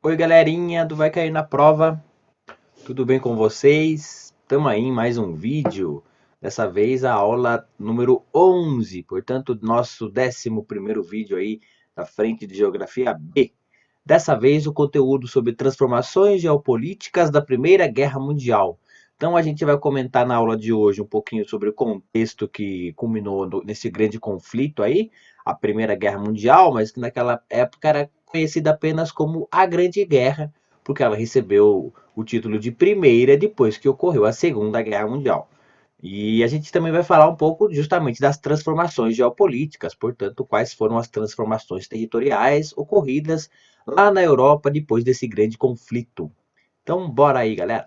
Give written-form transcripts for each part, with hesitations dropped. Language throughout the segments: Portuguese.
Oi, galerinha do Vai Cair na Prova, tudo bem com vocês? Estamos aí em mais um vídeo, dessa vez a aula número 11, portanto, nosso 11º vídeo aí da frente de Geografia B. Dessa vez o conteúdo sobre transformações geopolíticas da Primeira Guerra Mundial. Então a gente vai comentar na aula de hoje um pouquinho sobre o contexto que culminou nesse grande conflito aí, a Primeira Guerra Mundial, mas que naquela época era conhecida apenas como a Grande Guerra, porque ela recebeu o título de primeira depois que ocorreu a Segunda Guerra Mundial. E a gente também vai falar um pouco justamente das transformações geopolíticas, portanto, quais foram as transformações territoriais ocorridas lá na Europa depois desse grande conflito. Então, bora aí, galera.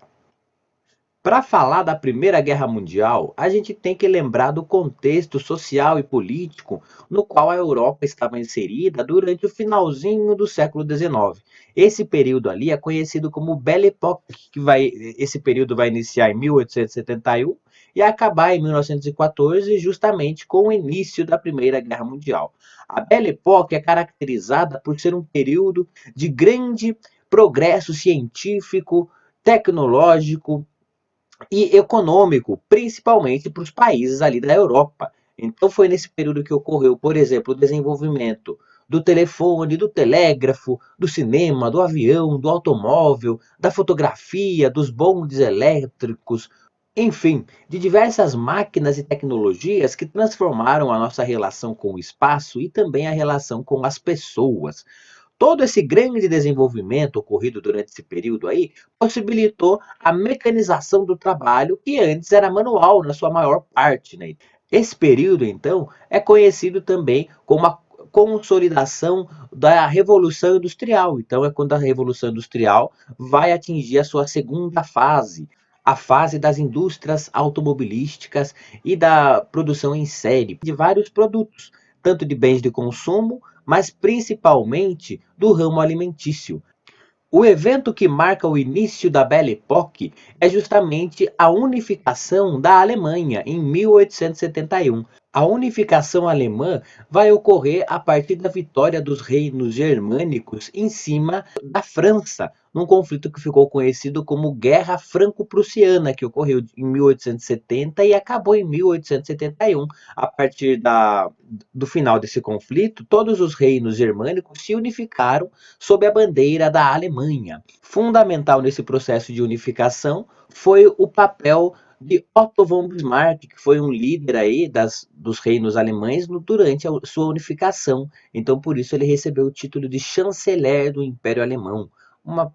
Para falar da Primeira Guerra Mundial, a gente tem que lembrar do contexto social e político no qual a Europa estava inserida durante o finalzinho do século XIX. Esse período ali é conhecido como Belle Époque, esse período vai iniciar em 1871 e acabar em 1914, justamente com o início da Primeira Guerra Mundial. A Belle Époque é caracterizada por ser um período de grande progresso científico, tecnológico e econômico, principalmente para os países ali da Europa. Então foi nesse período que ocorreu, por exemplo, o desenvolvimento do telefone, do telégrafo, do cinema, do avião, do automóvel, da fotografia, dos bondes elétricos, enfim, de diversas máquinas e tecnologias que transformaram a nossa relação com o espaço e também a relação com as pessoas. Todo esse grande desenvolvimento ocorrido durante esse período aí possibilitou a mecanização do trabalho, que antes era manual na sua maior parte, né? Esse período, então, é conhecido também como a consolidação da Revolução Industrial. Então, é quando a Revolução Industrial vai atingir a sua segunda fase, a fase das indústrias automobilísticas e da produção em série de vários produtos, tanto de bens de consumo, mas principalmente do ramo alimentício. O evento que marca o início da Belle Époque é justamente a unificação da Alemanha em 1871. A unificação alemã vai ocorrer a partir da vitória dos reinos germânicos em cima da França, num conflito que ficou conhecido como Guerra Franco-Prussiana, que ocorreu em 1870 e acabou em 1871. A partir do final desse conflito, todos os reinos germânicos se unificaram sob a bandeira da Alemanha. Fundamental nesse processo de unificação foi o papel de Otto von Bismarck, que foi um líder aí dos reinos alemães durante a sua unificação. Então, por isso, ele recebeu o título de chanceler do Império Alemão,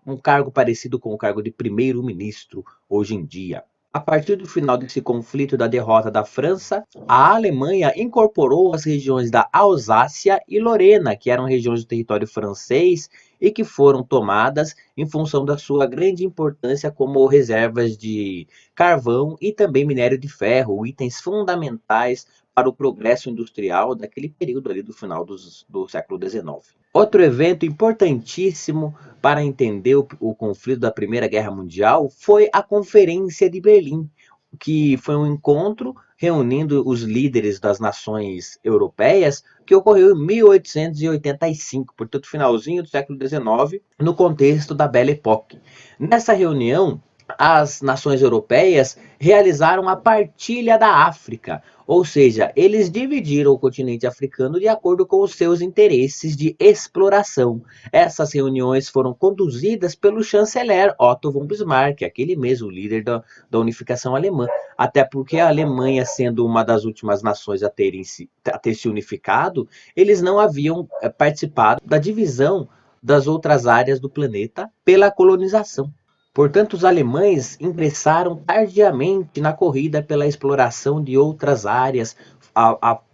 um cargo parecido com o cargo de primeiro-ministro hoje em dia. A partir do final desse conflito da derrota da França, a Alemanha incorporou as regiões da Alsácia e Lorena, que eram regiões do território francês e que foram tomadas em função da sua grande importância como reservas de carvão e também minério de ferro, itens fundamentais para o progresso industrial daquele período ali do final do século XIX. Outro evento importantíssimo para entender o conflito da Primeira Guerra Mundial foi a Conferência de Berlim, que foi um encontro reunindo os líderes das nações europeias, que ocorreu em 1885, portanto, finalzinho do século XIX, no contexto da Belle Époque. Nessa reunião, as nações europeias realizaram a partilha da África, ou seja, eles dividiram o continente africano de acordo com os seus interesses de exploração. Essas reuniões foram conduzidas pelo chanceler Otto von Bismarck, aquele mesmo líder da unificação alemã, até porque a Alemanha, sendo uma das últimas nações a ter se unificado, eles não haviam participado da divisão das outras áreas do planeta pela colonização. Portanto, os alemães ingressaram tardiamente na corrida pela exploração de outras áreas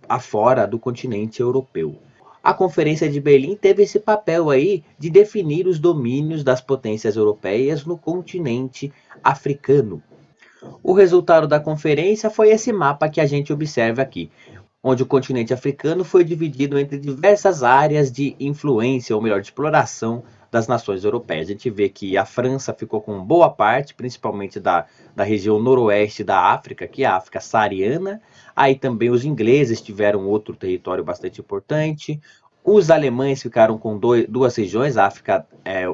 afora do continente europeu. A Conferência de Berlim teve esse papel aí de definir os domínios das potências europeias no continente africano. O resultado da conferência foi esse mapa que a gente observa aqui, onde o continente africano foi dividido entre diversas áreas de influência, ou melhor, de exploração das nações europeias. A gente vê que a França ficou com boa parte, principalmente da região noroeste da África, que é a África saariana. Aí também os ingleses tiveram outro território bastante importante. Os alemães ficaram com duas regiões, a África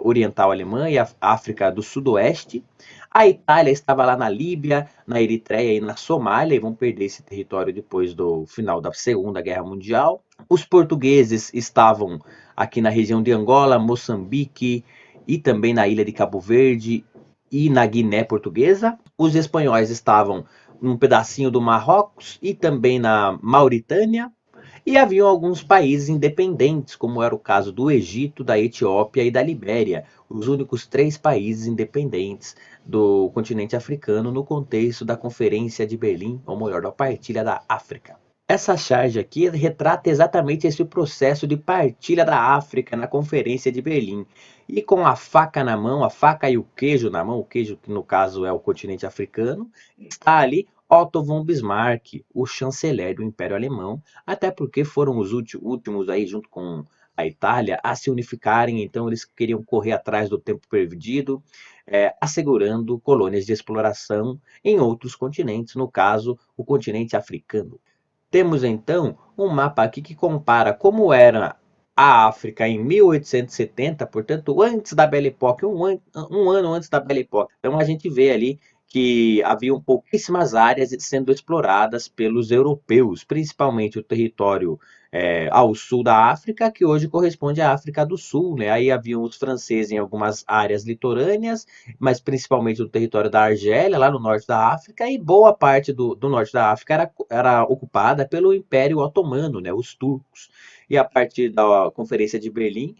Oriental Alemã e a África do Sudoeste. A Itália estava lá na Líbia, na Eritreia e na Somália, e vão perder esse território depois do final da Segunda Guerra Mundial. Os portugueses estavam aqui na região de Angola, Moçambique e também na ilha de Cabo Verde e na Guiné Portuguesa. Os espanhóis estavam num pedacinho do Marrocos e também na Mauritânia. E haviam alguns países independentes, como era o caso do Egito, da Etiópia e da Libéria, os únicos 3 países independentes do continente africano no contexto da Conferência de Berlim, ou melhor, da Partilha da África. Essa charge aqui retrata exatamente esse processo de partilha da África na Conferência de Berlim. E com a faca na mão, a faca e o queijo na mão, o queijo que no caso é o continente africano, está ali Otto von Bismarck, o chanceler do Império Alemão, até porque foram os últimos aí, junto com a Itália, a se unificarem, então eles queriam correr atrás do tempo perdido, assegurando colônias de exploração em outros continentes, no caso, o continente africano. Temos então um mapa aqui que compara como era a África em 1870, portanto, antes da Belle Époque, um ano antes da Belle Époque. Então a gente vê ali que haviam pouquíssimas áreas sendo exploradas pelos europeus, principalmente o território ao sul da África, que hoje corresponde à África do Sul, né? Aí haviam os franceses em algumas áreas litorâneas, mas principalmente no território da Argélia, lá no norte da África, e boa parte do norte da África era ocupada pelo Império Otomano, né? Os turcos. E a partir da Conferência de Berlim,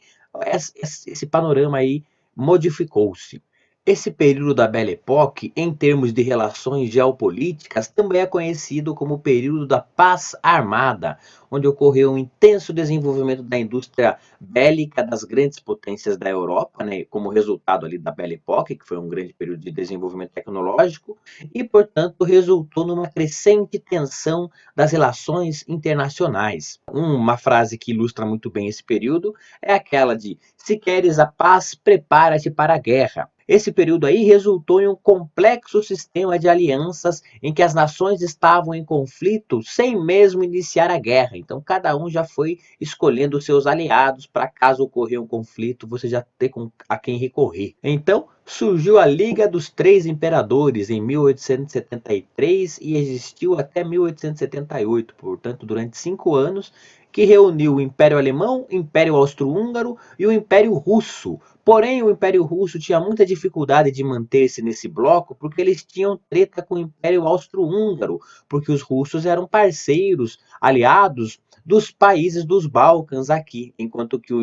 esse panorama aí modificou-se. Esse período da Belle Époque, em termos de relações geopolíticas, também é conhecido como o período da paz armada, onde ocorreu um intenso desenvolvimento da indústria bélica das grandes potências da Europa, né, como resultado ali da Belle Époque, que foi um grande período de desenvolvimento tecnológico, e, portanto, resultou numa crescente tensão das relações internacionais. Uma frase que ilustra muito bem esse período é aquela de: se queres a paz, prepara-te para a guerra. Esse período aí resultou em um complexo sistema de alianças em que as nações estavam em conflito sem mesmo iniciar a guerra. Então, cada um já foi escolhendo seus aliados para caso ocorrer um conflito, você já ter a quem recorrer. Então, surgiu a Liga dos Três Imperadores em 1873 e existiu até 1878, portanto, durante 5 anos, que reuniu o Império Alemão, o Império Austro-Húngaro e o Império Russo. Porém, o Império Russo tinha muita dificuldade de manter-se nesse bloco porque eles tinham treta com o Império Austro-Húngaro, porque os russos eram parceiros, aliados dos países dos Balcãs aqui, enquanto que o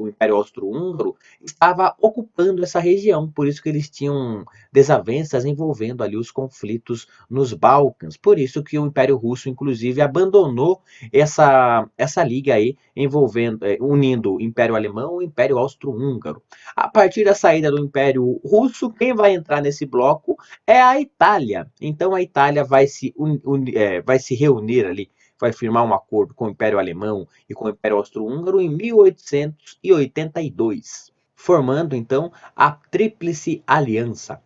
Império Austro-Húngaro estava ocupando essa região, por isso que eles tinham desavenças envolvendo ali os conflitos nos Balcãs. Por isso que o Império Russo, inclusive, abandonou essa liga aí, unindo o Império Alemão e o Império Austro-Húngaro. A partir da saída do Império Russo, quem vai entrar nesse bloco é a Itália. Então a Itália vai se reunir ali, vai firmar um acordo com o Império Alemão e com o Império Austro-Húngaro em 1882, formando então a Tríplice Aliança.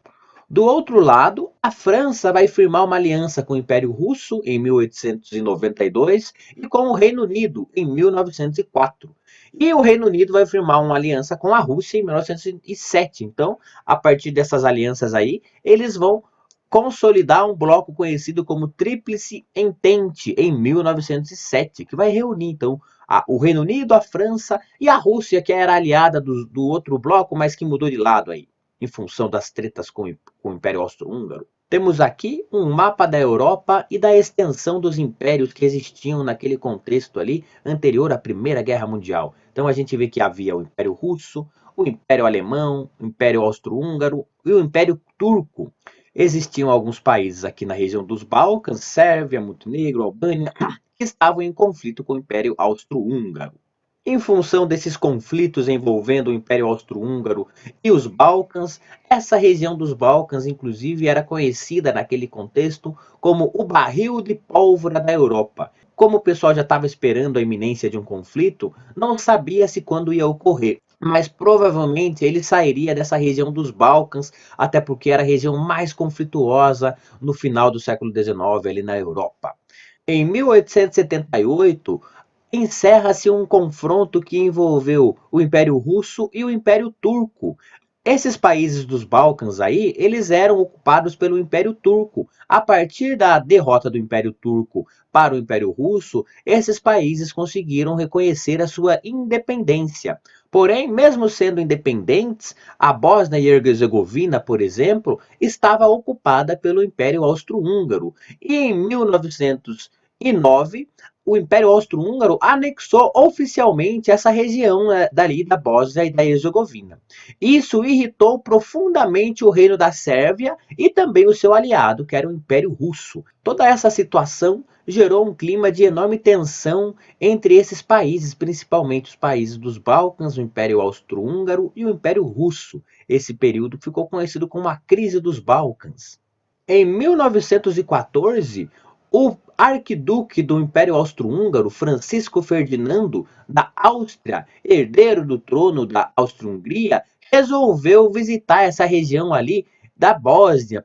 Do outro lado, a França vai firmar uma aliança com o Império Russo em 1892 e com o Reino Unido em 1904. E o Reino Unido vai firmar uma aliança com a Rússia em 1907. Então, a partir dessas alianças aí, eles vão consolidar um bloco conhecido como Tríplice Entente em 1907, que vai reunir então o Reino Unido, a França e a Rússia, que era aliada do outro bloco, mas que mudou de lado aí, em função das tretas com o Império Austro-Húngaro. Temos aqui um mapa da Europa e da extensão dos impérios que existiam naquele contexto ali anterior à Primeira Guerra Mundial. Então a gente vê que havia o Império Russo, o Império Alemão, o Império Austro-Húngaro e o Império Turco. Existiam alguns países aqui na região dos Balcãs, Sérvia, Montenegro, Albânia, que estavam em conflito com o Império Austro-Húngaro. Em função desses conflitos envolvendo o Império Austro-Húngaro e os Balcãs, essa região dos Balcãs, inclusive, era conhecida naquele contexto como o barril de pólvora da Europa. Como o pessoal já estava esperando a iminência de um conflito, não sabia-se quando ia ocorrer, mas provavelmente ele sairia dessa região dos Balcãs, até porque era a região mais conflituosa no final do século XIX ali na Europa. Em 1878, encerra-se um confronto que envolveu o Império Russo e o Império Turco. Esses países dos Balcãs aí, eles eram ocupados pelo Império Turco. A partir da derrota do Império Turco para o Império Russo, esses países conseguiram reconhecer a sua independência. Porém, mesmo sendo independentes, a Bósnia e Herzegovina, por exemplo, estava ocupada pelo Império Austro-Húngaro. E em 1909, o Império Austro-Húngaro anexou oficialmente essa região, dali da Bósnia e da Herzegovina. Isso irritou profundamente o reino da Sérvia e também o seu aliado, que era o Império Russo. Toda essa situação gerou um clima de enorme tensão entre esses países, principalmente os países dos Balcãs, o Império Austro-Húngaro e o Império Russo. Esse período ficou conhecido como a Crise dos Balcãs. Em 1914, o arquiduque do Império Austro-Húngaro, Francisco Ferdinando da Áustria, herdeiro do trono da Áustria-Hungria, resolveu visitar essa região ali da Bósnia,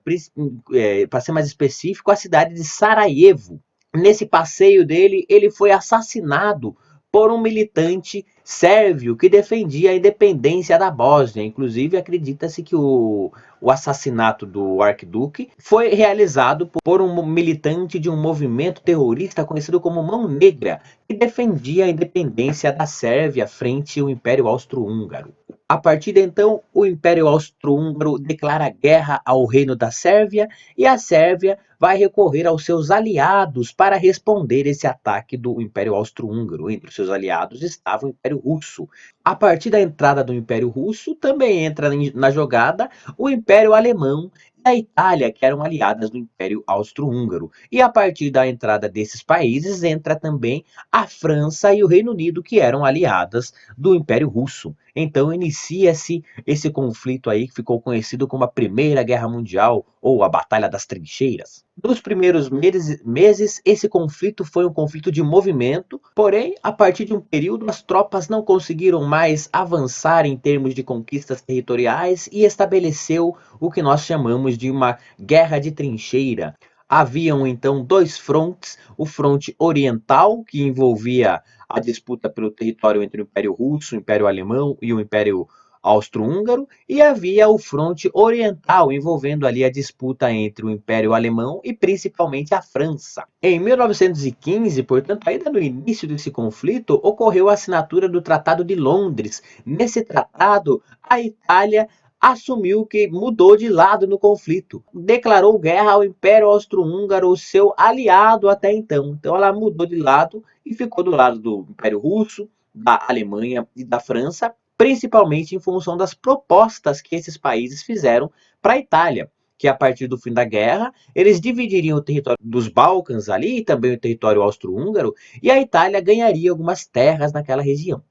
para ser mais específico, a cidade de Sarajevo. Nesse passeio dele, ele foi assassinado por um militante sérvio que defendia a independência da Bósnia. Inclusive, acredita-se que o assassinato do arquiduque foi realizado por um militante de um movimento terrorista conhecido como Mão Negra, que defendia a independência da Sérvia frente ao Império Austro-Húngaro. A partir de então, o Império Austro-Húngaro declara guerra ao Reino da Sérvia e a Sérvia vai recorrer aos seus aliados para responder esse ataque do Império Austro-Húngaro. Entre os seus aliados estava o Império Russo. A partir da entrada do Império Russo, também entra na jogada o Império Alemão e a Itália, que eram aliadas do Império Austro-Húngaro. E a partir da entrada desses países, entra também a França e o Reino Unido, que eram aliadas do Império Russo. Então inicia-se esse conflito aí que ficou conhecido como a Primeira Guerra Mundial ou a Batalha das Trincheiras. Nos primeiros meses, esse conflito foi um conflito de movimento, porém, a partir de um período, as tropas não conseguiram mais avançar em termos de conquistas territoriais e estabeleceu o que nós chamamos de uma guerra de trincheira. Haviam então dois frontes, o fronte oriental, que envolvia a disputa pelo território entre o Império Russo, o Império Alemão e o Império Austro-Húngaro, e havia o fronte oriental, envolvendo ali a disputa entre o Império Alemão e principalmente a França. Em 1915, portanto, ainda no início desse conflito, ocorreu a assinatura do Tratado de Londres. Nesse tratado, a Itália assumiu que mudou de lado no conflito, declarou guerra ao Império Austro-Húngaro, seu aliado até então. Então ela mudou de lado e ficou do lado do Império Russo, da Alemanha e da França, principalmente em função das propostas que esses países fizeram para a Itália, que a partir do fim da guerra, eles dividiriam o território dos Balcãs ali, e também o território austro-húngaro, e a Itália ganharia algumas terras naquela região.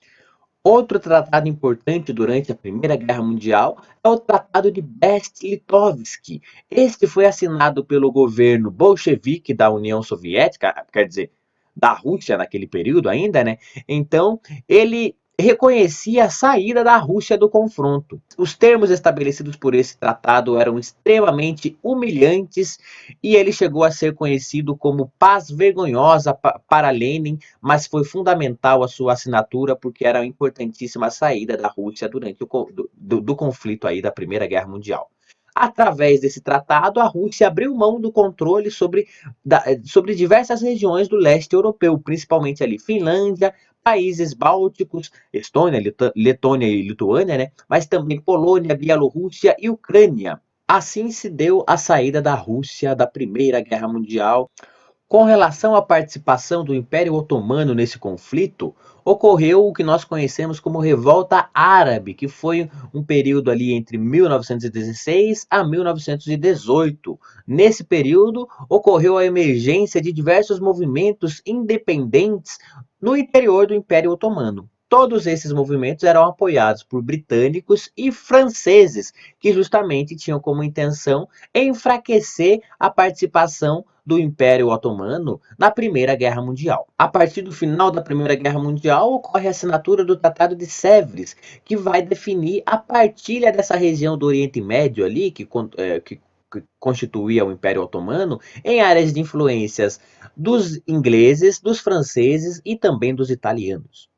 Outro tratado importante durante a Primeira Guerra Mundial é o Tratado de Brest-Litovsk. Este foi assinado pelo governo bolchevique da União Soviética, quer dizer, da Rússia naquele período ainda, né? Então, ele reconhecia a saída da Rússia do confronto. Os termos estabelecidos por esse tratado eram extremamente humilhantes e ele chegou a ser conhecido como paz vergonhosa para Lenin, mas foi fundamental a sua assinatura porque era importantíssima a saída da Rússia durante do conflito aí da Primeira Guerra Mundial. Através desse tratado, a Rússia abriu mão do controle sobre diversas regiões do leste europeu, principalmente ali Finlândia, países bálticos, Estônia, Letônia e Lituânia, né? Mas também Polônia, Bielorrússia e Ucrânia. Assim se deu a saída da Rússia da Primeira Guerra Mundial. Com relação à participação do Império Otomano nesse conflito, ocorreu o que nós conhecemos como Revolta Árabe, que foi um período ali entre 1916 a 1918. Nesse período, ocorreu a emergência de diversos movimentos independentes no interior do Império Otomano. Todos esses movimentos eram apoiados por britânicos e franceses, que justamente tinham como intenção enfraquecer a participação do Império Otomano na Primeira Guerra Mundial. A partir do final da Primeira Guerra Mundial ocorre a assinatura do Tratado de Sèvres, que vai definir a partilha dessa região do Oriente Médio ali, que que constituía o Império Otomano, em áreas de influências dos ingleses, dos franceses e também dos italianos.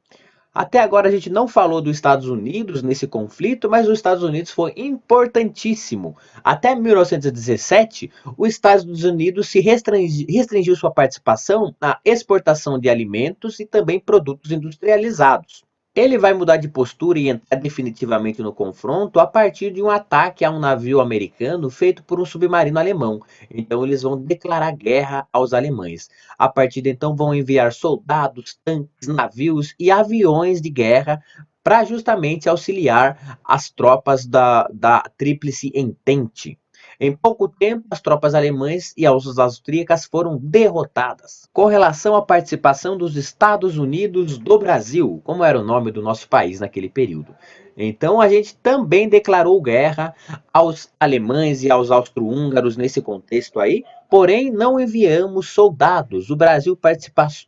Até agora a gente não falou dos Estados Unidos nesse conflito, mas os Estados Unidos foi importantíssimo. Até 1917, os Estados Unidos se restringiu sua participação na exportação de alimentos e também produtos industrializados. Ele vai mudar de postura e entrar definitivamente no confronto a partir de um ataque a um navio americano feito por um submarino alemão. Então eles vão declarar guerra aos alemães. A partir de então vão enviar soldados, tanques, navios e aviões de guerra para justamente auxiliar as tropas da Tríplice Entente. Em pouco tempo, as tropas alemãs e as austríacas foram derrotadas. Com relação à participação dos Estados Unidos do Brasil, como era o nome do nosso país naquele período. Então a gente também declarou guerra aos alemães e aos austro-húngaros nesse contexto aí, porém não enviamos soldados. O Brasil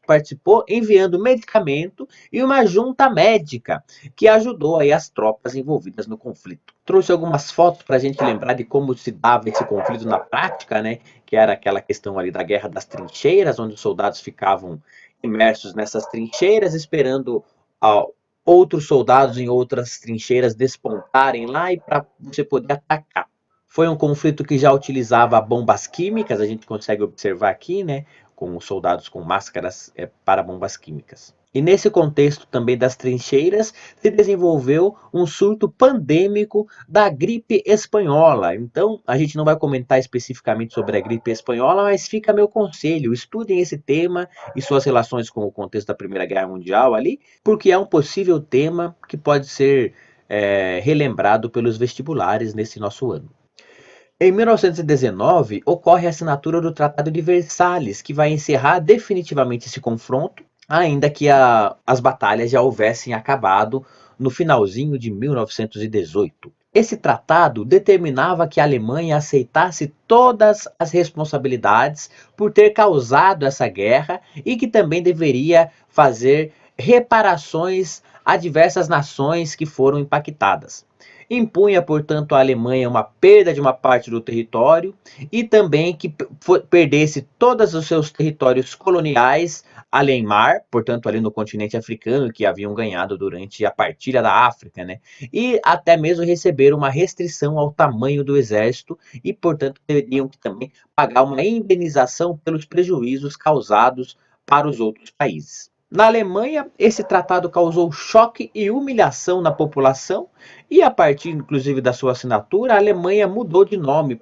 participou enviando medicamento e uma junta médica que ajudou aí as tropas envolvidas no conflito. Trouxe algumas fotos para a gente lembrar de como se dava esse conflito na prática, né? Que era aquela questão ali da guerra das trincheiras, onde os soldados ficavam imersos nessas trincheiras, esperando outros soldados em outras trincheiras despontarem lá e para você poder atacar. Foi um conflito que já utilizava bombas químicas, a gente consegue observar aqui, né? Com os soldados com máscaras para bombas químicas. E nesse contexto também das trincheiras, se desenvolveu um surto pandêmico da gripe espanhola. Então, a gente não vai comentar especificamente sobre a gripe espanhola, mas fica meu conselho, estudem esse tema e suas relações com o contexto da Primeira Guerra Mundial ali, porque é um possível tema que pode ser relembrado pelos vestibulares nesse nosso ano. Em 1919, ocorre a assinatura do Tratado de Versalhes, que vai encerrar definitivamente esse confronto, ainda que as batalhas já houvessem acabado no finalzinho de 1918. Esse tratado determinava que a Alemanha aceitasse todas as responsabilidades por ter causado essa guerra e que também deveria fazer reparações a diversas nações que foram impactadas. Impunha, portanto, à Alemanha uma perda de uma parte do território e também que perdesse todos os seus territórios coloniais além mar, portanto, ali no continente africano, que haviam ganhado durante a partilha da África, né? E até mesmo receber uma restrição ao tamanho do exército e, portanto, teriam que também pagar uma indenização pelos prejuízos causados para os outros países. Na Alemanha, esse tratado causou choque e humilhação na população e a partir, inclusive, da sua assinatura, a Alemanha mudou de nome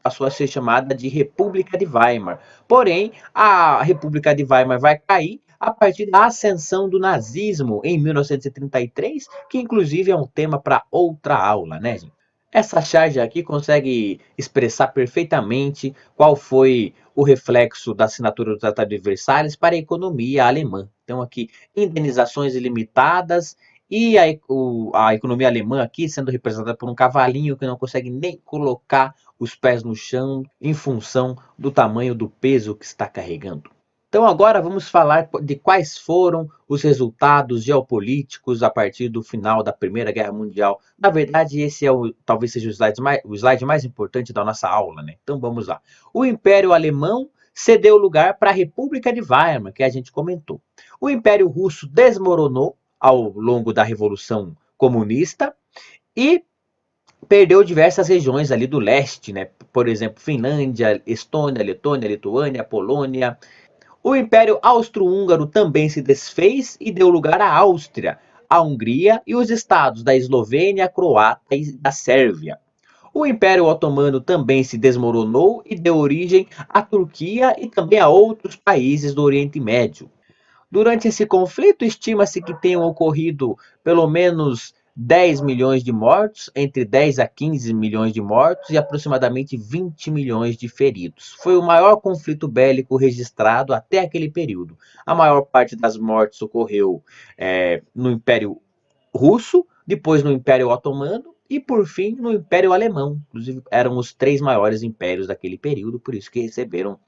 passou a ser chamada de República de Weimar. Porém, a República de Weimar vai cair a partir da ascensão do nazismo em 1933, que inclusive é um tema para outra aula, né, gente? Essa charge aqui consegue expressar perfeitamente qual foi o reflexo da assinatura do Tratado de Versalhes para a economia alemã. Então aqui, indenizações ilimitadas e a economia alemã aqui sendo representada por um cavalinho que não consegue nem colocar os pés no chão em função do tamanho do peso que está carregando. Então agora vamos falar de quais foram os resultados geopolíticos a partir do final da Primeira Guerra Mundial. Na verdade, esse talvez seja o slide mais importante da nossa aula, né? Então vamos lá. O Império Alemão cedeu lugar para a República de Weimar, que a gente comentou. O Império Russo desmoronou ao longo da Revolução Comunista e perdeu diversas regiões ali do leste, né? Por exemplo, Finlândia, Estônia, Letônia, Lituânia, Polônia. O Império Austro-Húngaro também se desfez e deu lugar à Áustria, à Hungria e os estados da Eslovênia, Croácia e da Sérvia. O Império Otomano também se desmoronou e deu origem à Turquia e também a outros países do Oriente Médio. Durante esse conflito, estima-se que tenham ocorrido pelo menos 10 milhões de mortos, entre 10 a 15 milhões de mortos e aproximadamente 20 milhões de feridos. Foi o maior conflito bélico registrado até aquele período. A maior parte das mortes ocorreu no Império Russo, depois no Império Otomano e, por fim, no Império Alemão. Inclusive, eram os 3 maiores impérios daquele período, por isso que receberam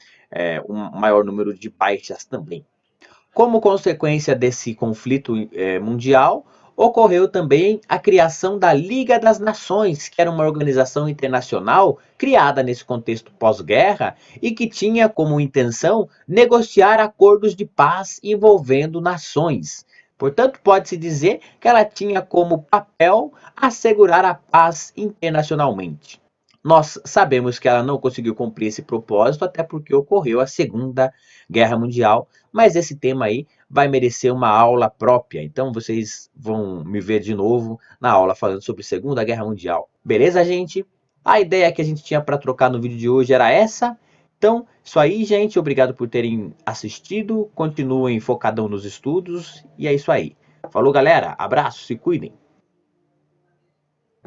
um maior número de baixas também. Como consequência desse conflito mundial, ocorreu também a criação da Liga das Nações, que era uma organização internacional criada nesse contexto pós-guerra e que tinha como intenção negociar acordos de paz envolvendo nações. Portanto, pode-se dizer que ela tinha como papel assegurar a paz internacionalmente. Nós sabemos que ela não conseguiu cumprir esse propósito, até porque ocorreu a Segunda Guerra Mundial, mas esse tema aí vai merecer uma aula própria, então vocês vão me ver de novo na aula falando sobre Segunda Guerra Mundial. Beleza, gente? A ideia que a gente tinha para trocar no vídeo de hoje era essa. Então, isso aí, gente. Obrigado por terem assistido. Continuem focadão nos estudos. E é isso aí. Falou, galera. Abraço, se cuidem.